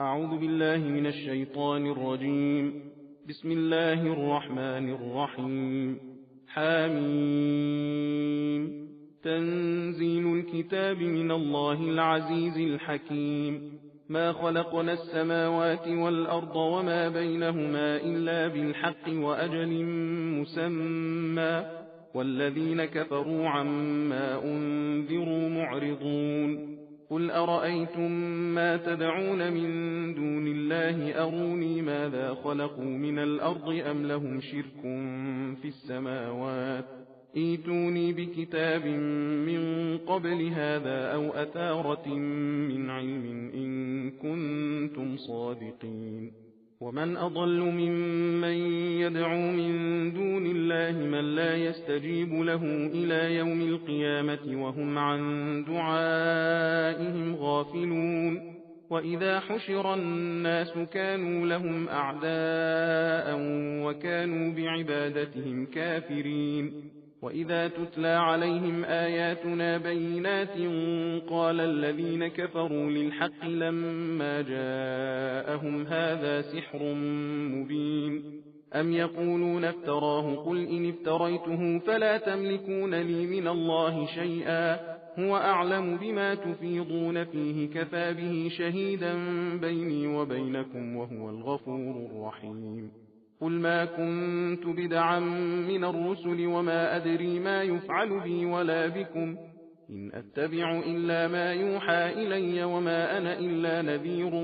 أعوذ بالله من الشيطان الرجيم. بسم الله الرحمن الرحيم. حميم. تنزيل الكتاب من الله العزيز الحكيم. ما خلقنا السماوات والأرض وما بينهما إلا بالحق وأجل مسمى، والذين كفروا عما أنذروا معرضون. قل أرأيتم ما تدعون من دون الله أروني ماذا خلقوا من الأرض أم لهم شرك في السماوات، ائتوني بكتاب من قبل هذا أو أثارة من علم إن كنتم صادقين. ومن أضل ممن يدعو من دون الله من لا يستجيب له إلى يوم القيامة وهم عن دعائهم غافلون. وإذا حشر الناس كانوا لهم أعداء وكانوا بعبادتهم كافرين. وإذا تتلى عليهم آياتنا بينات قال الذين كفروا للحق لما جاءهم هذا سحر مبين. أم يقولون افتراه قل إن افتريته فلا تملكون لي من الله شيئا هو أعلم بما تفيضون فيه كفى به شهيدا بيني وبينكم وهو الغفور الرحيم. قل ما كنت بدعا من الرسل وما أدري ما يفعل بي ولا بكم إن أتبع إلا ما يوحى إلي وما أنا إلا نذير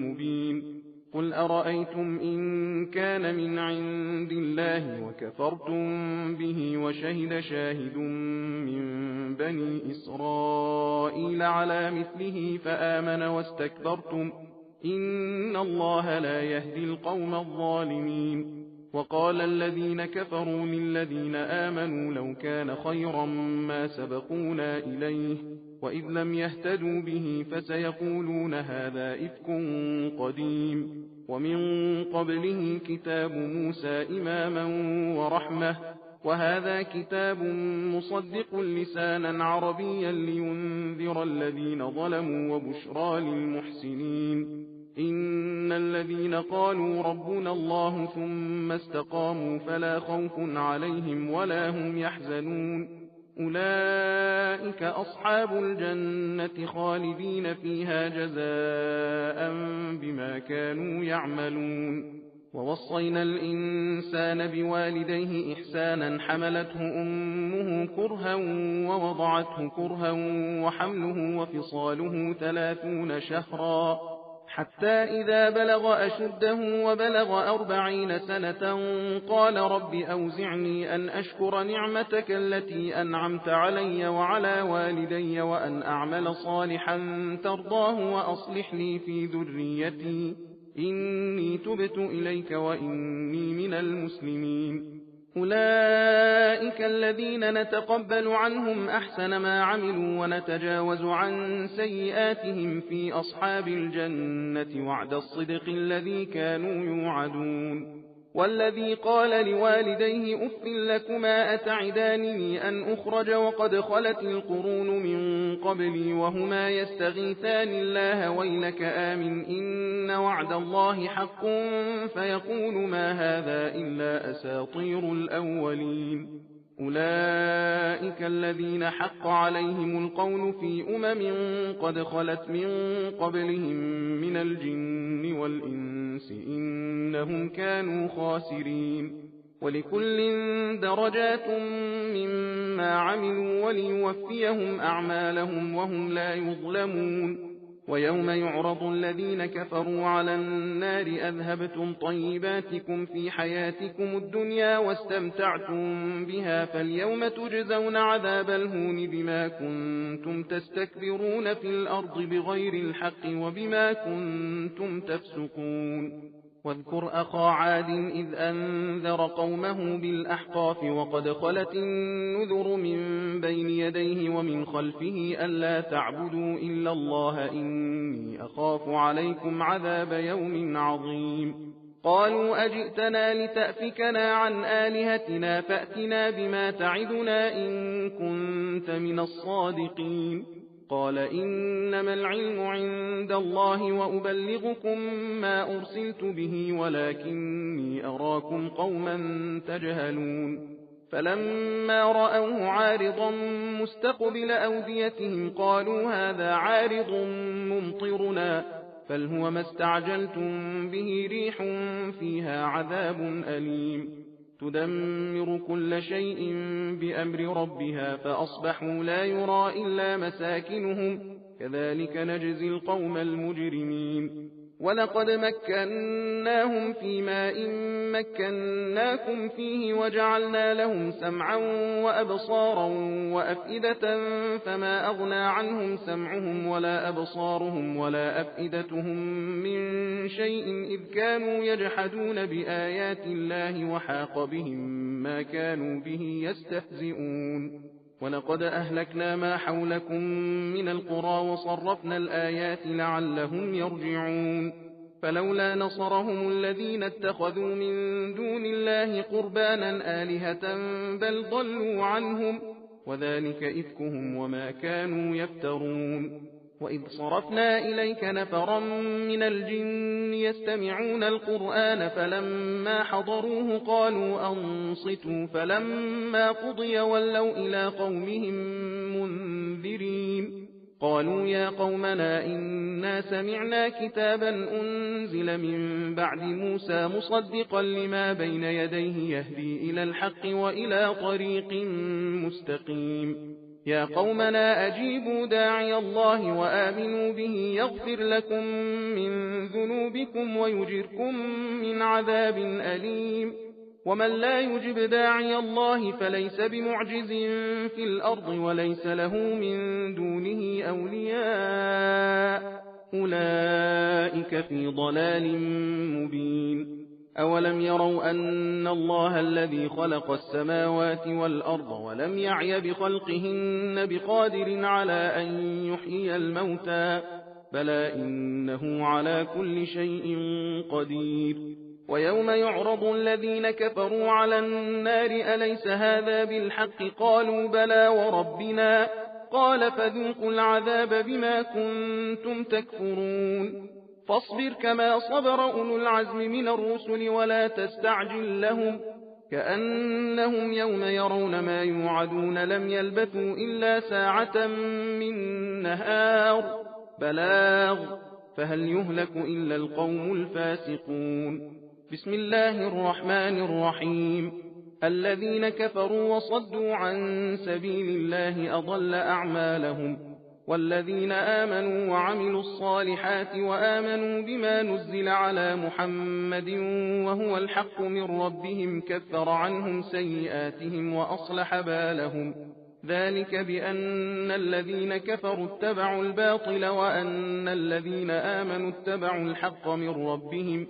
مبين. قل أرأيتم إن كان من عند الله وكفرتم به وشهد شاهد من بني إسرائيل على مثله فآمن واستكبرتم إن الله لا يهدي القوم الظالمين. وقال الذين كفروا للذين آمنوا لو كان خيرا ما سبقونا إليه وإذ لم يهتدوا به فسيقولون هذا إفك قديم. ومن قبله كتاب موسى إماما ورحمة وهذا كتاب مصدق لسانا عربيا لينذر الذين ظلموا وبشرى للمحسنين. إن الذين قالوا ربنا الله ثم استقاموا فلا خوف عليهم ولا هم يحزنون أولئك أصحاب الجنة خالدين فيها جزاء بما كانوا يعملون. ووصينا الإنسان بوالديه إحسانا حملته أمه كرها ووضعته كرها وحمله وفصاله 30 شهرا حتى إذا بلغ أشده وبلغ 40 سنة قال رب أوزعني أن أشكر نعمتك التي أنعمت علي وعلى والدي وأن أعمل صالحا ترضاه وأصلح لي في ذريتي إني تبت إليك وإني من المسلمين. أولئك الذين نتقبل عنهم أحسن ما عملوا ونتجاوز عن سيئاتهم في أصحاب الجنة وعد الصدق الذي كانوا يوعدون. والذي قال لوالديه أف لكما أتعدانني أن أخرج وقد خلت القرون من قبلي وهما يستغيثان الله ويلك آمن إن وعد الله حق فيقول ما هذا إلا أساطير الأولين. أولئك الذين حق عليهم القول في قد خلت من قبلهم من الجن والإنس إنهم كانوا خاسرين. ولكل درجات مما عملوا وليوفيهم أعمالهم وهم لا يظلمون. ويوم يعرض الذين كفروا على النار أذهبتم طيباتكم في حياتكم الدنيا واستمتعتم بها فاليوم تجزون عذاب الهون بما كنتم تستكبرون في الأرض بغير الحق وبما كنتم تفسقون. واذكر أخا عاد إذ أنذر قومه بالأحقاف وقد خلت النذر من بين يديه ومن خلفه ألا تعبدوا إلا الله إني أخاف عليكم عذاب يوم عظيم. قالوا أجئتنا لتأفكنا عن آلهتنا فأتنا بما تعدنا إن كنت من الصادقين. قال إنما العلم عند الله وأبلغكم ما أرسلت به ولكني أراكم قوما تجهلون فلما رأوه عارضا مستقبل أوديتهم قالوا هذا عارض ممطرنا بل هو ما استعجلتم به ريح فيها عذاب أليم تدمر كل شيء بأمر ربها فأصبحوا لا يرى إلا مساكنهم كذلك نجزي القوم المجرمين ولقد مكناهم في ماء مكناكم فيه وجعلنا لهم سمعا وأبصارا وأفئدة فما أغنى عنهم سمعهم ولا أبصارهم ولا أفئدتهم من شيء إذ كانوا يجحدون بآيات الله وحاق بهم ما كانوا به يستهزئون ولقد أهلكنا ما حولكم من القرى وصرفنا الآيات لعلهم يرجعون فلولا نصرهم الذين اتخذوا من دون الله قربانا آلهة بل ضلوا عنهم وذلك إفكهم وما كانوا يفترون وإذ صرفنا إليك نفرا من الجن يستمعون القرآن فلما حضروه قالوا أنصتوا فلما قضي ولوا إلى قومهم منذرين قالوا يا قومنا إنا سمعنا كتابا أنزل من بعد موسى مصدقا لما بين يديه يهدي إلى الحق وإلى طريق مستقيم يا قومنا أجيبوا داعي الله وآمنوا به يغفر لكم من ذنوبكم ويجركم من عذاب أليم ومن لا يجب داعي الله فليس بمعجز في الأرض وليس له من دونه أولياء أولئك في ضلال مبين أولم يروا أن الله الذي خلق السماوات والأرض ولم يعي بخلقهن بقادر على أن يحيي الموتى بلى إنه على كل شيء قدير ويوم يعرض الذين كفروا على النار أليس هذا بالحق قالوا بلى وربنا قال فذوقوا العذاب بما كنتم تكفرون فاصبر كما صبر أولو العزم من الرسل ولا تستعجل لهم كأنهم يوم يرون ما يوعدون لم يلبثوا إلا ساعة من نهار بلاغ فهل يهلك إلا القوم الفاسقون بسم الله الرحمن الرحيم الذين كفروا وصدوا عن سبيل الله أضل أعمالهم والذين آمنوا وعملوا الصالحات وآمنوا بما نزل على محمد وهو الحق من ربهم كفر عنهم سيئاتهم وأصلح بالهم ذلك بأن الذين كفروا اتبعوا الباطل وأن الذين آمنوا اتبعوا الحق من ربهم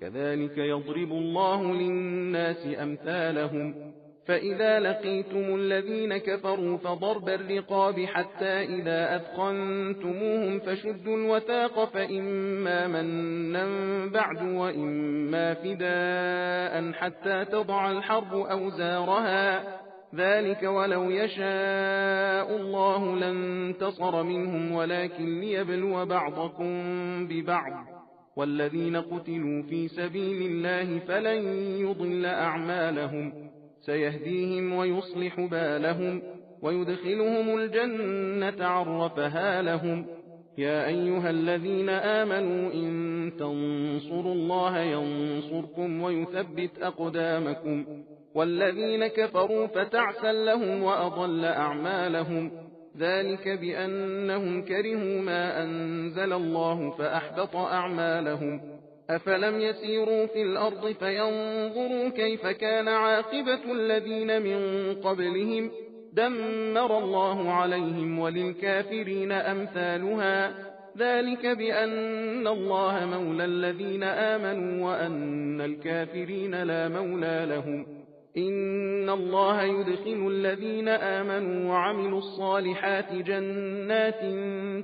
كذلك يضرب الله للناس أمثالهم فإذا لقيتم الذين كفروا فضرب الرقاب حتى إذا أثخنتموهم فشدوا الوثاق فإما منا بعد وإما فداء حتى تضع الحرب أوزارها ذلك ولو يشاء الله لانتصر منهم ولكن ليبلو بعضكم ببعض والذين قتلوا في سبيل الله فلن يضل أعمالهم سيهديهم ويصلح بالهم ويدخلهم الجنة عرفها لهم يا أيها الذين آمنوا إن تنصروا الله ينصركم ويثبت أقدامكم والذين كفروا فتعسا لهم وأضل أعمالهم ذلك بأنهم كرهوا ما أنزل الله فأحبط أعمالهم أفلم يسيروا في الأرض فينظروا كيف كان عاقبة الذين من قبلهم دمر الله عليهم وللكافرين أمثالها ذلك بأن الله مولى الذين آمنوا وأن الكافرين لا مولى لهم إن الله يدخل الذين آمنوا وعملوا الصالحات جنات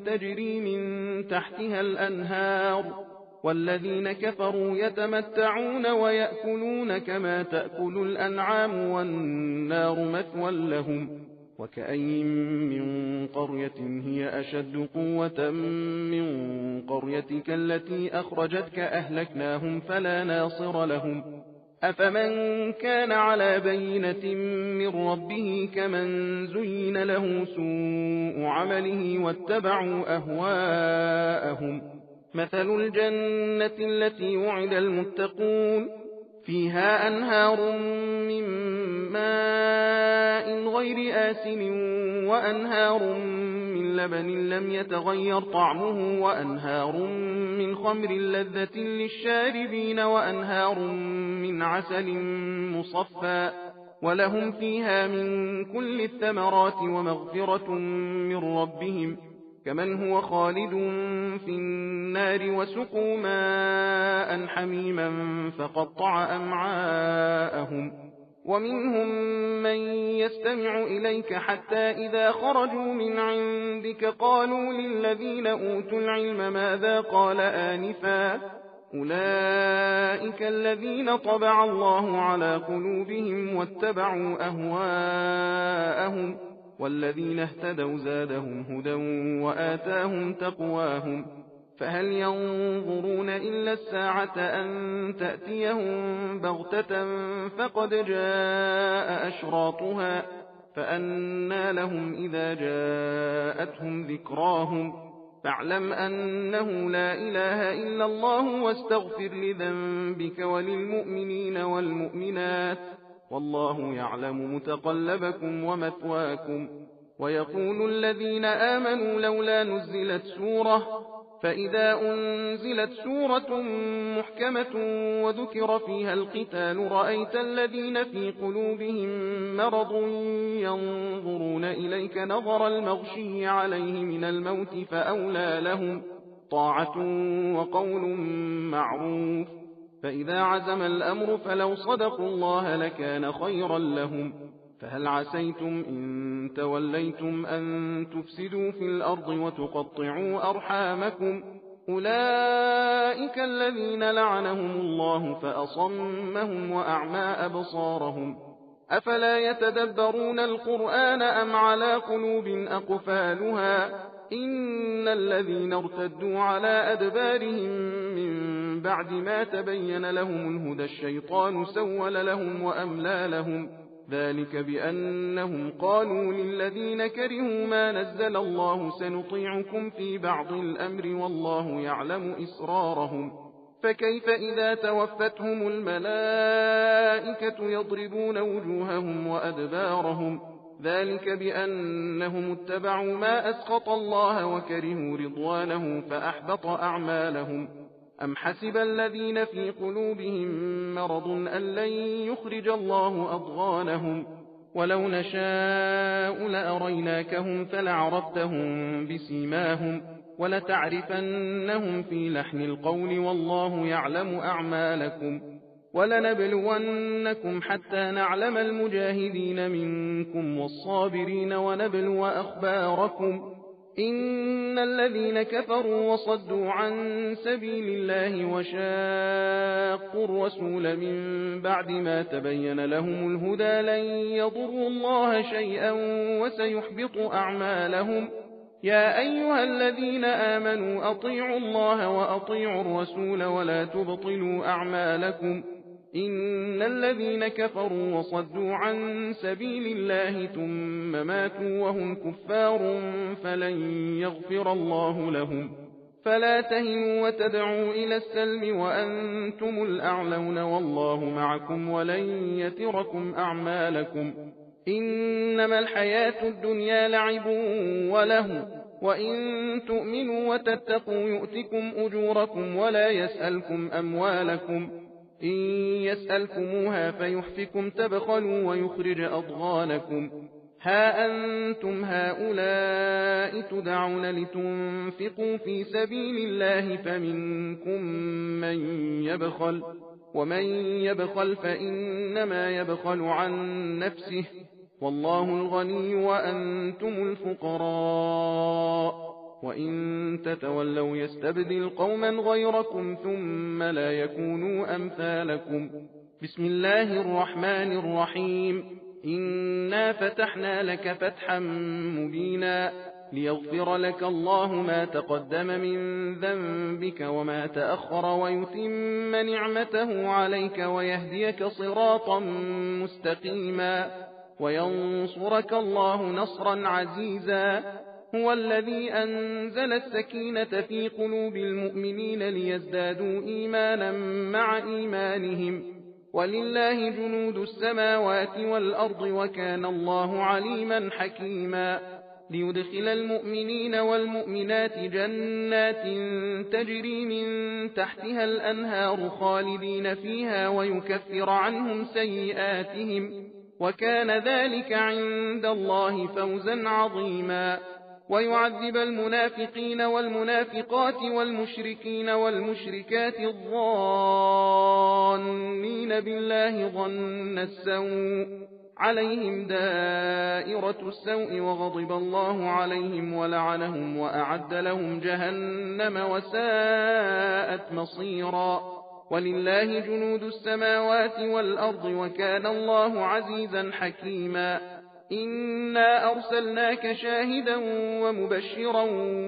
تجري من تحتها الأنهار والذين كفروا يتمتعون ويأكلون كما تأكل الأنعام والنار مثوى لهم وكأين من قرية هي أشد قوة من قريتك التي أخرجتك أهلكناهم فلا ناصر لهم أفمن كان على بينة من ربه كمن زين له سوء عمله واتبعوا أهواءهم مثل الجنة التي وعد المتقون فيها أنهار من ماء غير آسن وأنهار من لبن لم يتغير طعمه وأنهار من خمر لذة للشاربين وأنهار من عسل مصفى ولهم فيها من كل الثمرات ومغفرة من ربهم كمن هو خالد في النار وسقوا ماء حميما فقطع أمعاءهم ومنهم من يستمع إليك حتى إذا خرجوا من عندك قالوا للذين أوتوا العلم ماذا قال آنفا أولئك الذين طبع الله على قلوبهم واتبعوا أهواءهم والذين اهتدوا زادهم هدى وآتاهم تقواهم فهل ينظرون إلا الساعة أن تأتيهم بغتة فقد جاء أشراطها فأنى لهم إذا جاءتهم ذكراهم فاعلم أنه لا إله إلا الله واستغفر لذنبك وللمؤمنين والمؤمنات والله يعلم متقلبكم ومثواكم ويقول الذين آمنوا لولا نزلت سورة فإذا أنزلت سورة محكمة وذكر فيها القتال رأيت الذين في قلوبهم مرض ينظرون إليك نظر المغشي عليه من الموت فأولى لهم طاعة وقول معروف فإذا عزم الأمر فلو صدقوا الله لكان خيرا لهم فهل عسيتم إن توليتم أن تفسدوا في الأرض وتقطعوا أرحامكم أولئك الذين لعنهم الله فأصمهم وأعمى أبصارهم أفلا يتدبرون القرآن أم على قلوب أقفالها إن الذين ارتدوا على أدبارهم من بعد ما تبين لهم الهدى الشيطان سول لهم وأملى لهم ذلك بأنهم قالوا للذين كرهوا ما نزل الله سنطيعكم في بعض الأمر والله يعلم إسرارهم فكيف إذا توفتهم الملائكة يضربون وجوههم وأدبارهم ذلك بأنهم اتبعوا ما أسخط الله وكرهوا رضوانه فأحبط أعمالهم أم حسب الذين في قلوبهم مرض أن لن يخرج الله أضغانهم ولو نشاء لأريناكهم فلعرفتهم بسيماهم ولتعرفنهم في لحن القول والله يعلم أعمالكم ولنبلونكم حتى نعلم المجاهدين منكم والصابرين ونبلو أخباركم إن الذين كفروا وصدوا عن سبيل الله وشاقوا الرسول من بعد ما تبين لهم الهدى لن يضروا الله شيئا وسيحبط أعمالهم يا أيها الذين آمنوا أطيعوا الله وأطيعوا الرسول ولا تبطلوا أعمالكم إن الذين كفروا وصدوا عن سبيل الله ثم ماتوا وهم كفار فلن يغفر الله لهم فلا تهنوا وتدعوا إلى السلم وأنتم الأعلون والله معكم ولن يتركم أعمالكم إنما الحياة الدنيا لعب وله وإن تؤمنوا وتتقوا يؤتكم أجوركم ولا يسألكم أموالكم إن يسألكموها فيحفكم تبخلوا ويخرج أضغانكم ها أنتم هؤلاء تدعون لتنفقوا في سبيل الله فمنكم من يبخل ومن يبخل فإنما يبخل عن نفسه والله الغني وأنتم الفقراء وإن تتولوا يستبدل قوما غيركم ثم لا يكونوا أمثالكم بسم الله الرحمن الرحيم إنا فتحنا لك فتحا مبينا ليغفر لك الله ما تقدم من ذنبك وما تأخر ويتم نعمته عليك ويهديك صراطا مستقيما وينصرك الله نصرا عزيزا. هو الذي أنزل السكينة في قلوب المؤمنين ليزدادوا إيمانا مع إيمانهم ولله جنود السماوات والأرض وكان الله عليما حكيما. ليدخل المؤمنين والمؤمنات جنات تجري من تحتها الأنهار خالدين فيها ويكفر عنهم سيئاتهم وكان ذلك عند الله فوزا عظيما. ويعذب المنافقين والمنافقات والمشركين والمشركات الظانين بالله ظن السوء عليهم دائرة السوء وغضب الله عليهم ولعنهم وأعد لهم جهنم وساءت مصيرا. ولله جنود السماوات والأرض وكان الله عزيزا حكيما. إنا أرسلناك شاهدا ومبشرا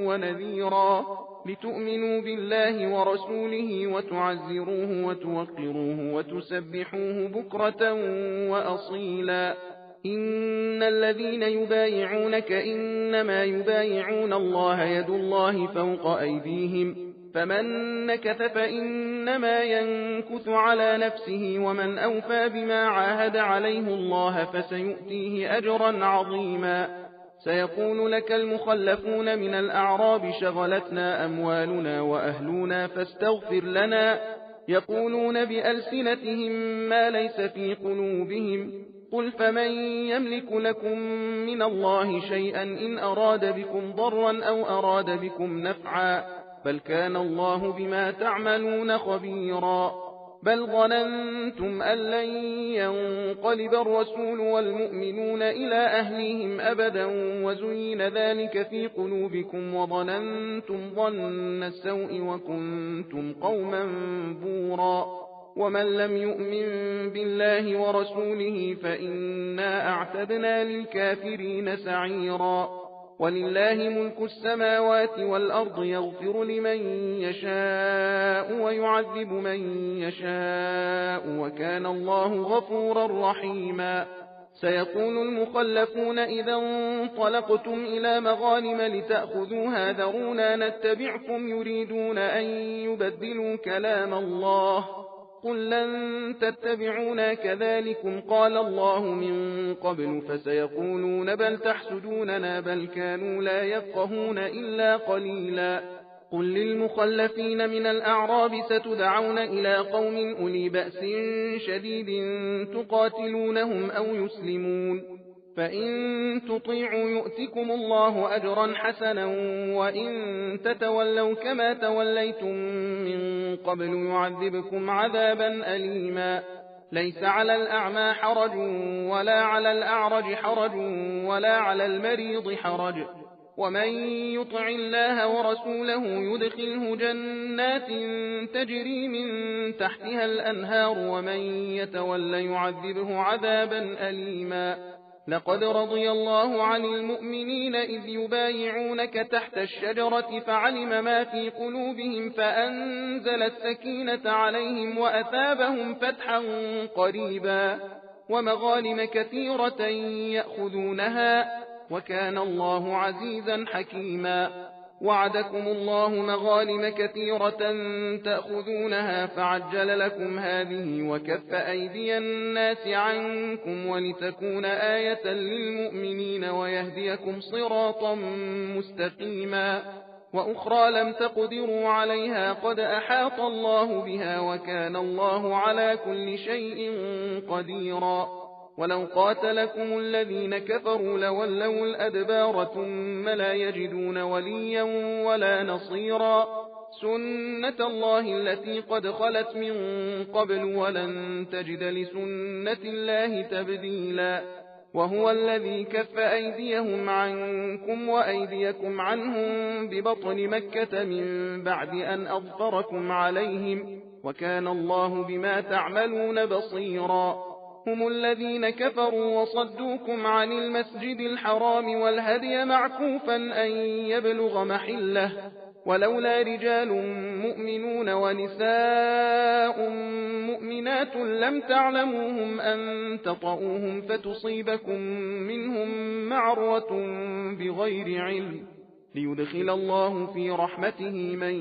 ونذيرا لتؤمنوا بالله ورسوله وتعزروه وتوقروه وتسبحوه بكرة وأصيلا. إن الذين يبايعونك إنما يبايعون الله يد الله فوق أيديهم فمن نكث فإنما ينكث على نفسه ومن أوفى بما عاهد عليه الله فسيؤتيه أجرا عظيما. سيقول لك المخلفون من الأعراب شغلتنا أموالنا وأهلنا فاستغفر لنا يقولون بألسنتهم ما ليس في قلوبهم قل فمن يملك لكم من الله شيئا إن أراد بكم ضرا أو أراد بكم نفعا بل كان الله بما تعملون خبيرا. بل ظننتم أن لن ينقلب الرسول والمؤمنون إلى أهليهم أبدا وزين ذلك في قلوبكم وظننتم ظن السوء وكنتم قوما بورا. ومن لم يؤمن بالله ورسوله فإنا أعتدنا للكافرين سعيرا. ولله ملك السماوات والأرض يغفر لمن يشاء ويعذب من يشاء وكان الله غفورا رحيما. سيقول المخلفون إذا انطلقتم إلى مغانم لتأخذوها ذرونا نتبعكم يريدون أن يبدلوا كلام الله قل لن تتبعونا كذلكم قال الله من قبل فسيقولون بل تحسدوننا بل كانوا لا يفقهون إلا قليلا. قل للمخلفين من الأعراب ستدعون إلى قوم أولي بأس شديد تقاتلونهم أو يسلمون فإن تطيعوا يؤتكم الله أجرا حسنا وإن تتولوا كما توليتم من قبل يعذبكم عذابا أليما. ليس على الأعمى حرج ولا على الأعرج حرج ولا على المريض حرج ومن يطع الله ورسوله يدخله جنات تجري من تحتها الأنهار ومن يتول يعذبه عذابا أليما. لقد رضي الله عن المؤمنين إذ يبايعونك تحت الشجرة فعلم ما في قلوبهم فأنزل السكينة عليهم وأثابهم فتحا قريبا ومغانم كثيرة يأخذونها وكان الله عزيزا حكيما. وعدكم الله مغانم كثيرة تأخذونها فعجل لكم هذه وكف أيدي الناس عنكم ولتكون آية للمؤمنين ويهديكم صراطا مستقيما. وأخرى لم تقدروا عليها قد أحاط الله بها وكان الله على كل شيء قديرا. ولو قاتلكم الذين كفروا لولوا الأدبار ثم لا يجدون وليا ولا نصيرا. سنة الله التي قد خلت من قبل ولن تجد لسنة الله تبديلا. وهو الذي كف أيديهم عنكم وأيديكم عنهم ببطن مكة من بعد أن أظفركم عليهم وكان الله بما تعملون بصيرا. هم الذين كفروا وصدوكم عن المسجد الحرام والهدي معكوفا أن يبلغ محله ولولا رجال مؤمنون ونساء مؤمنات لم تعلموهم أن تطؤوهم فتصيبكم منهم معرة بغير علم ليدخل الله في رحمته من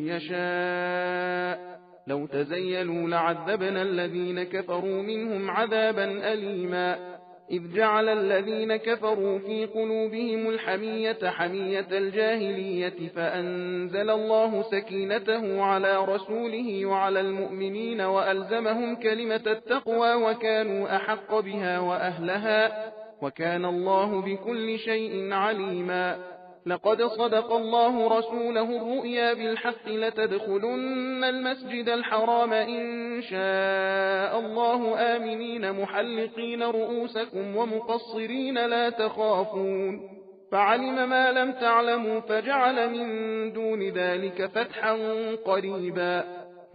يشاء لو تزيلوا لعذبنا الذين كفروا منهم عذابا أليما إذ جعل الذين كفروا في قلوبهم الحمية حمية الجاهلية فأنزل الله سكينته على رسوله وعلى المؤمنين وألزمهم كلمة التقوى وكانوا أحق بها وأهلها وكان الله بكل شيء عليما لقد صدق الله رسوله الرؤيا بالحق لتدخلن المسجد الحرام إن شاء الله آمنين محلقين رؤوسكم ومقصرين لا تخافون فعلم ما لم تعلموا فجعل من دون ذلك فتحا قريبا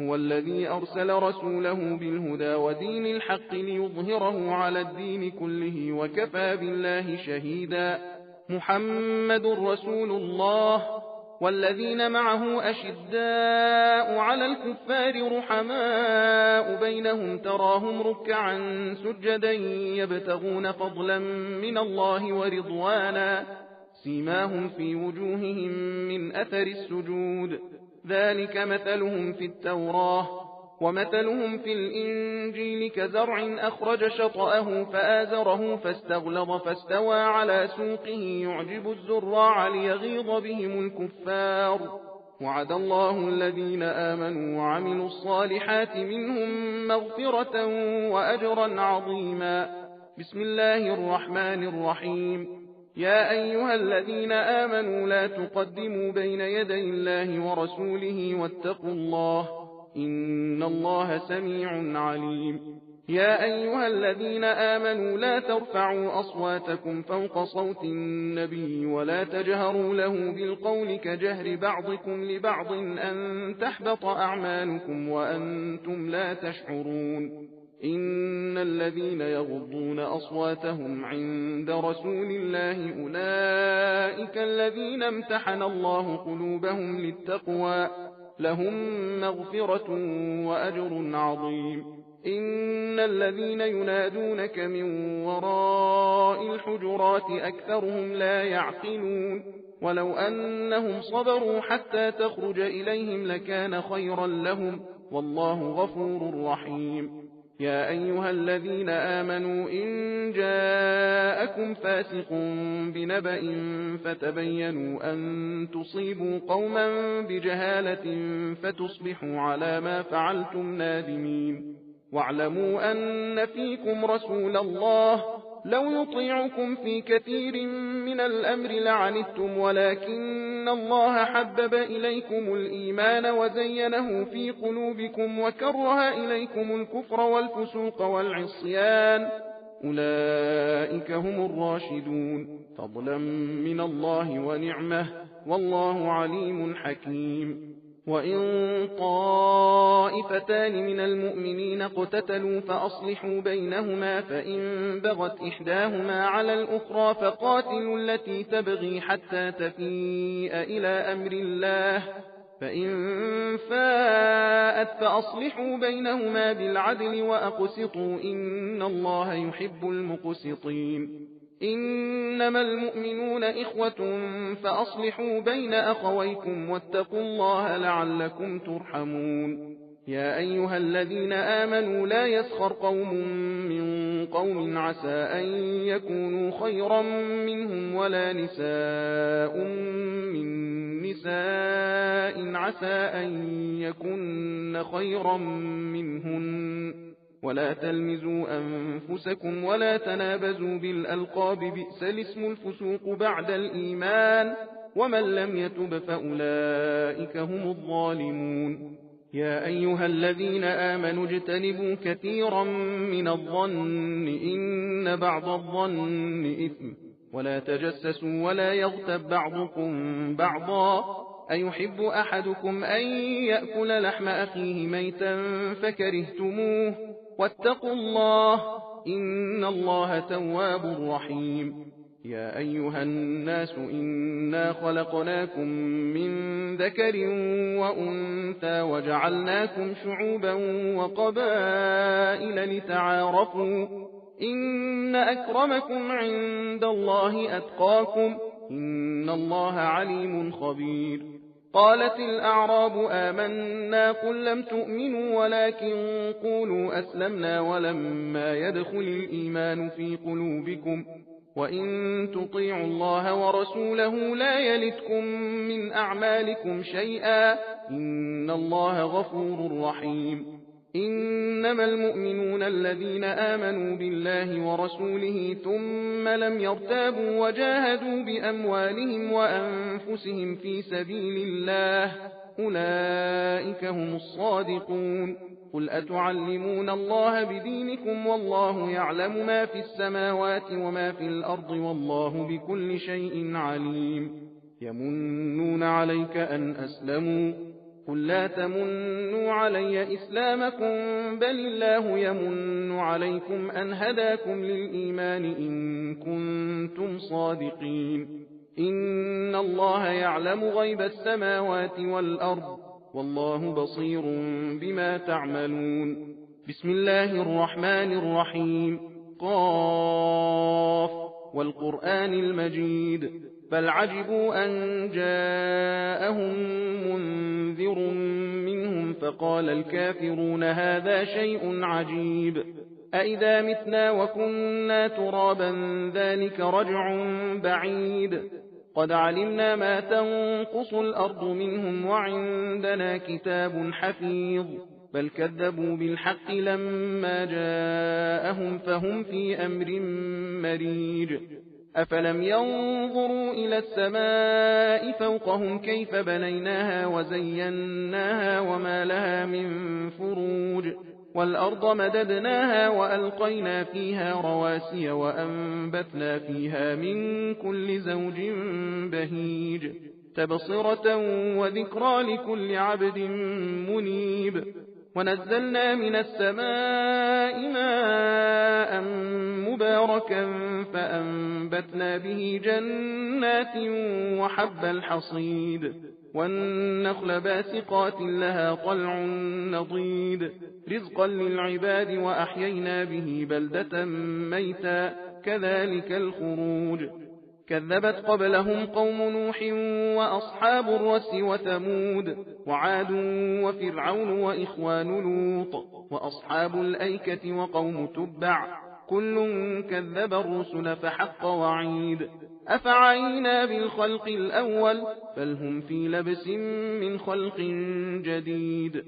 هو الذي أرسل رسوله بالهدى ودين الحق ليظهره على الدين كله وكفى بالله شهيدا محمد رسول الله والذين معه أشداء على الكفار رحماء بينهم تراهم ركعا سجدا يبتغون فضلا من الله ورضوانا سيماهم في وجوههم من أثر السجود ذلك مثلهم في التوراة ومثلهم في الإنجيل كزرع أخرج شطأه فآزره فاستغلظ فاستوى على سوقه يعجب الزراع ليغيظ بهم الكفار وعد الله الذين آمنوا وعملوا الصالحات منهم مغفرة وأجرا عظيما بسم الله الرحمن الرحيم يا أيها الذين آمنوا لا تقدموا بين يدي الله ورسوله واتقوا الله إن الله سميع عليم يا أيها الذين آمنوا لا ترفعوا أصواتكم فوق صوت النبي ولا تجهروا له بالقول كجهر بعضكم لبعض أن تحبط أعمالكم وأنتم لا تشعرون إن الذين يغضون أصواتهم عند رسول الله أولئك الذين امتحن الله قلوبهم للتقوى لهم مغفرة وأجر عظيم إن الذين ينادونك من وراء الحجرات أكثرهم لا يعقلون ولو أنهم صبروا حتى تخرج إليهم لكان خيرا لهم والله غفور رحيم يا أيها الذين آمنوا إن جاءكم فاسق بنبأ فتبينوا أن تصيبوا قوما بجهالة فتصبحوا على ما فعلتم نادمين واعلموا أن فيكم رسول الله لو يطيعكم في كثير من الأمر لعنتم ولكن الله حبب إليكم الإيمان وزينه في قلوبكم وكره إليكم الكفر والفسوق والعصيان أولئك هم الراشدون فضلا من الله ونعمه والله عليم حكيم وإن طائفتان من المؤمنين اقتتلوا فأصلحوا بينهما فإن بغت إحداهما على الأخرى فقاتلوا التي تبغي حتى تفيء إلى أمر الله فإن فاءت فأصلحوا بينهما بالعدل وأقسطوا إن الله يحب المقسطين إنما المؤمنون إخوة فأصلحوا بين أخويكم واتقوا الله لعلكم ترحمون يا أيها الذين آمنوا لا يسخر قوم من قوم عسى أن يكونوا خيرا منهم ولا نساء من نساء عسى أن يكن خيرا منهن ولا تلمزوا أنفسكم ولا تنابزوا بالألقاب بئس الاسم الفسوق بعد الإيمان ومن لم يتب فأولئك هم الظالمون يا أيها الذين آمنوا اجتنبوا كثيرا من الظن إن بعض الظن إثم ولا تجسسوا ولا يغتب بعضكم بعضا أيحب أحدكم أن يأكل لحم أخيه ميتا فكرهتموه واتقوا الله إن الله تواب رحيم يا أيها الناس إنا خلقناكم من ذكر وأنثى وجعلناكم شعوبا وقبائل لتعارفوا إن أكرمكم عند الله أتقاكم إن الله عليم خبير قالت الأعراب آمنا قل لم تؤمنوا ولكن قولوا أسلمنا ولما يدخل الإيمان في قلوبكم وإن تطيعوا الله ورسوله لا يلتكم من أعمالكم شيئا إن الله غفور رحيم إنما المؤمنون الذين آمنوا بالله ورسوله ثم لم يرتابوا وجاهدوا بأموالهم وأنفسهم في سبيل الله أولئك هم الصادقون قل أتعلمون الله بدينكم والله يعلم ما في السماوات وما في الأرض والله بكل شيء عليم يمنون عليك أن أسلموا قل لا تمنوا علي إسلامكم بل الله يمن عليكم أن هداكم للإيمان إن كنتم صادقين إن الله يعلم غيب السماوات والأرض والله بصير بما تعملون بسم الله الرحمن الرحيم قاف والقرآن المجيد بل عجبوا أن جاءهم منذر منهم فقال الكافرون هذا شيء عجيب أئذا متنا وكنا ترابا ذلك رجع بعيد قد علمنا ما تنقص الأرض منهم وعندنا كتاب حفيظ بل كذبوا بالحق لما جاءهم فهم في أمر مريج أفلم ينظروا إلى السماء فوقهم كيف بنيناها وزيناها وما لها من فروج والأرض مددناها وألقينا فيها رواسي وأنبتنا فيها من كل زوج بهيج تبصرة وذكرى لكل عبد منيب ونزلنا من السماء ماء مباركا فأنبتنا به جنات وحب الحصيد والنخل باسقات لها طلع نضيد رزقا للعباد وأحيينا به بلدة ميتا كذلك الخروج كذبت قبلهم قوم نوح وأصحاب الرس وثمود وعاد وفرعون وإخوان لوط وأصحاب الأيكة وقوم تبع كل كذب الرسل فحق وعيد أفعينا بالخلق الأول بل هم في لبس من خلق جديد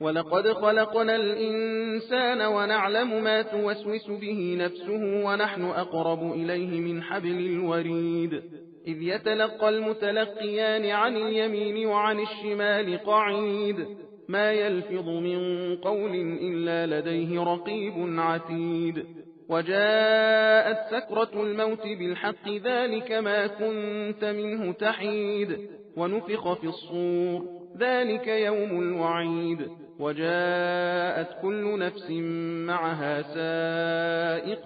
ولقد خلقنا الإنسان ونعلم ما توسوس به نفسه ونحن أقرب إليه من حبل الوريد إذ يتلقى المتلقيان عن اليمين وعن الشمال قعيد ما يلفظ من قول إلا لديه رقيب عتيد وجاءت سكرة الموت بالحق ذلك ما كنت منه تحيد ونفخ في الصور ذلك يوم الوعيد وجاءت كل نفس معها سائق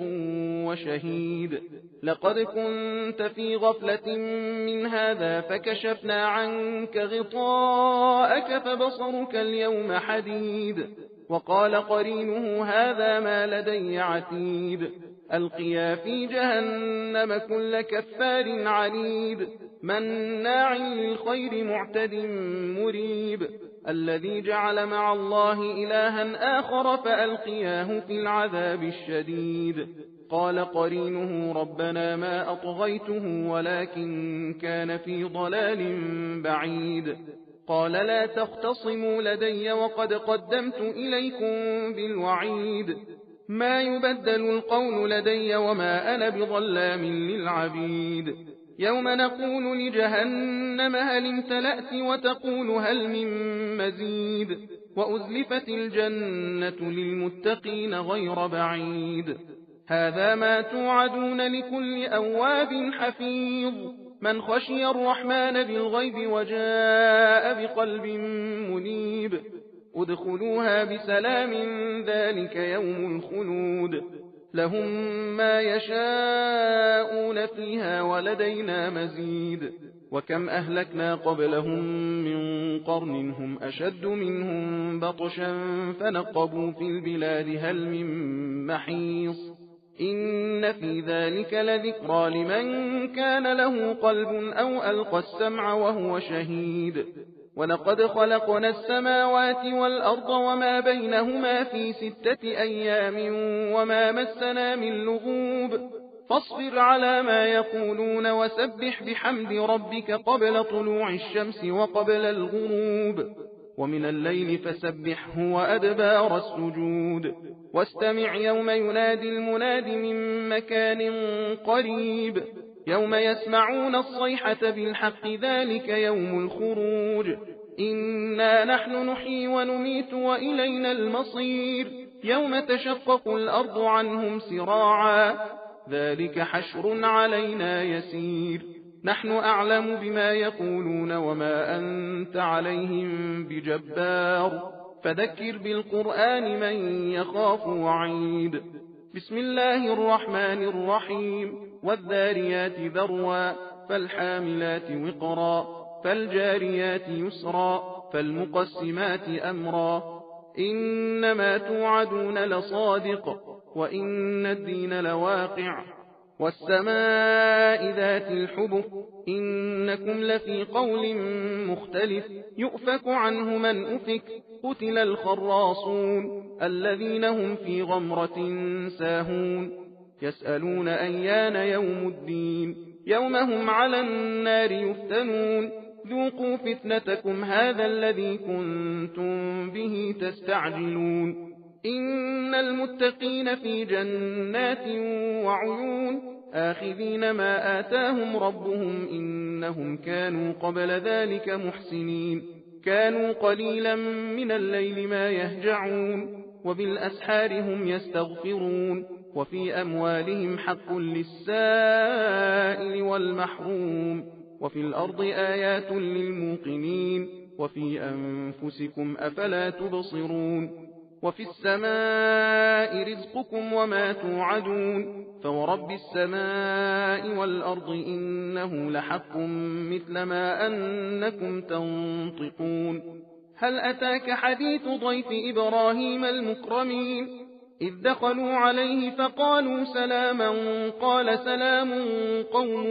وشهيد لقد كنت في غفلة من هذا فكشفنا عنك غطاءك فبصرك اليوم حديد وقال قرينه هذا ما لدي عتيد ألقيا في جهنم كل كفار عنيد مناع للخير معتد مريب الذي جعل مع الله إلها آخر فألقياه في العذاب الشديد قال قرينه ربنا ما أطغيته ولكن كان في ضلال بعيد قال لا تختصموا لدي وقد قدمت إليكم بالوعيد ما يبدل القول لدي وما أنا بظلام للعبيد يوم نقول لجهنم هل امتلأت وتقول هل من مزيد وأزلفت الجنة للمتقين غير بعيد هذا ما توعدون لكل أواب حفيظ من خشي الرحمن بالغيب وجاء بقلب منيب ادخلوها بسلام ذلك يوم الخلود لهم ما يشاءون فيها ولدينا مزيد وكم أهلكنا قبلهم من قرن هم أشد منهم بطشا فنقبوا في البلاد هل من محيص إن في ذلك لذكرى لمن كان له قلب أو ألقى السمع وهو شهيد ولقد خلقنا السماوات والأرض وما بينهما في 6 أيام وما مسنا من لغوب فاصبر على ما يقولون وسبح بحمد ربك قبل طلوع الشمس وقبل الغروب ومن الليل فسبحه وأدبار السجود واستمع يوم ينادي المناد من مكان قريب يوم يسمعون الصيحة بالحق ذلك يوم الخروج إنا نحن نحيي ونميت وإلينا المصير يوم تشقق الأرض عنهم سراعا ذلك حشر علينا يسير نحن أعلم بما يقولون وما أنت عليهم بجبار فذكر بالقرآن من يخاف وعيد بسم الله الرحمن الرحيم والذاريات ذروا فالحاملات وقرا فالجاريات يسرا فالمقسمات أمرا إنما توعدون لصادق وإن الدين لواقع والسماء ذات الحبك إنكم لفي قول مختلف يؤفك عنه من أفك قتل الخراصون الذين هم في غمرة ساهون يسألون أيان يوم الدين يوم هم على النار يفتنون ذوقوا فتنتكم هذا الذي كنتم به تستعجلون إن المتقين في جنات وعيون آخذين ما آتاهم ربهم إنهم كانوا قبل ذلك محسنين كانوا قليلا من الليل ما يهجعون وبالأسحار هم يستغفرون وفي أموالهم حق للسائل والمحروم وفي الأرض آيات للموقنين وفي أنفسكم أفلا تبصرون وفي السماء رزقكم وما توعدون فورب السماء والأرض إنه لحق مثل ما أنكم تنطقون هل أتاك حديث ضيف إبراهيم المكرمين إذ دخلوا عليه فقالوا سلاما قال سلام قوم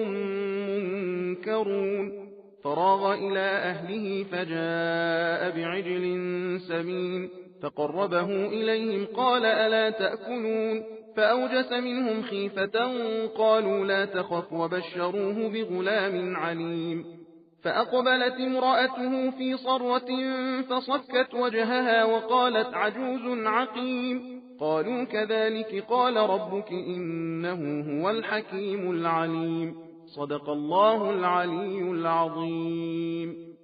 منكرون فراغ إلى أهله فجاء بعجل سمين فقربه إليهم قال ألا تأكلون فأوجس منهم خيفة قالوا لا تخف وبشروه بغلام عليم فأقبلت امرأته في صرة فصكت وجهها وقالت عجوز عقيم قالوا كذلك قال ربك إنه هو الحكيم العليم صدق الله العلي العظيم